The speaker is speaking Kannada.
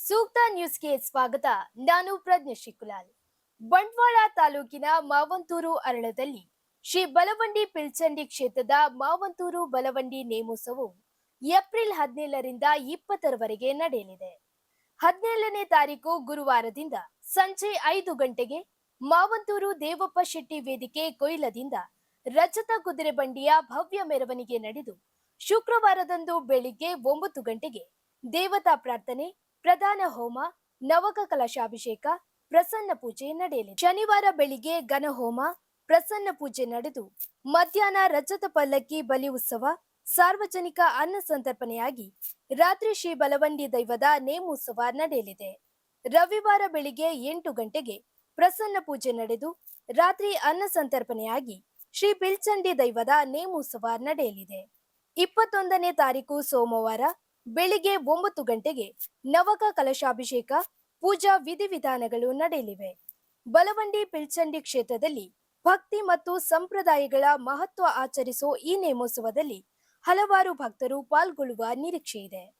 ಸೂಕ್ತ ನ್ಯೂಸ್ಗೆ ಸ್ವಾಗತ. ನಾನು ಪ್ರಜ್ಞೆ ಶಿಕುಲಾಲ್. ಬಂಟ್ವಾಳ ತಾಲೂಕಿನ ಮಾವಂತೂರು ಅರಳದಲ್ಲಿ ಶ್ರೀ ಬಲವಂಡಿ ಪಿಳ್ಚಂಡಿ ಕ್ಷೇತ್ರದ ಮಾವಂತೂರು ಬಲವಂಡಿ ನೇಮೋತ್ಸವವು ಏಪ್ರಿಲ್ 17ರಿಂದ 20ರವರೆಗೆ ನಡೆಯಲಿದೆ. 17ನೇ ತಾರೀಕು ಗುರುವಾರದಿಂದ ಸಂಜೆ 5 ಗಂಟೆಗೆ ಮಾವಂತೂರು ದೇವಪ್ಪ ಶೆಟ್ಟಿ ವೇದಿಕೆ ಕೊಯ್ಲದಿಂದ ರಜತ ಕುದುರೆ ಬಂಡಿಯ ಭವ್ಯ ಮೆರವಣಿಗೆ ನಡೆದು ಶುಕ್ರವಾರದಂದು ಬೆಳಿಗ್ಗೆ 9 ಗಂಟೆಗೆ ದೇವತಾ ಪ್ರಾರ್ಥನೆ, ಪ್ರಧಾನ ಹೋಮ, ನವಕ ಕಲಶಾಭಿಷೇಕ, ಪ್ರಸನ್ನ ಪೂಜೆ ನಡೆಯಲಿದೆ. ಶನಿವಾರ ಬೆಳಿಗ್ಗೆ ಘನಹೋಮ, ಪ್ರಸನ್ನ ಪೂಜೆ ನಡೆದು ಮಧ್ಯಾಹ್ನ ರಜತ ಪಲ್ಲಕ್ಕಿ ಬಲಿ ಉತ್ಸವ, ಸಾರ್ವಜನಿಕ ಅನ್ನ ಸಂತರ್ಪಣೆಯಾಗಿ ರಾತ್ರಿ ಶ್ರೀ ಬಲವಂಡಿ ದೈವದ ನೇಮೋತ್ಸವ ನಡೆಯಲಿದೆ. ರವಿವಾರ ಬೆಳಿಗ್ಗೆ 8 ಗಂಟೆಗೆ ಪ್ರಸನ್ನ ಪೂಜೆ ನಡೆದು ರಾತ್ರಿ ಅನ್ನ ಸಂತರ್ಪಣೆಯಾಗಿ ಶ್ರೀ ಪಿಳ್ಚಂಡಿ ದೈವದ ನೇಮೋತ್ಸವ ನಡೆಯಲಿದೆ. 21ನೇ ತಾರೀಕು ಸೋಮವಾರ ಬೆಳಿಗ್ಗೆ 9 ಗಂಟೆಗೆ ನವಕ ಕಲಶಾಭಿಷೇಕ, ಪೂಜಾ ವಿಧಿವಿಧಾನಗಳು ನಡೆಯಲಿವೆ. ಬಲವಂಡಿ ಪಿಳ್ಚಂಡಿ ಕ್ಷೇತ್ರದಲ್ಲಿ ಭಕ್ತಿ ಮತ್ತು ಸಂಪ್ರದಾಯಗಳ ಮಹತ್ವ ಆಚರಿಸೋ ಈ ನೇಮೋತ್ಸವದಲ್ಲಿ ಹಲವಾರು ಭಕ್ತರು ಪಾಲ್ಗೊಳ್ಳುವ ನಿರೀಕ್ಷೆ ಇದೆ.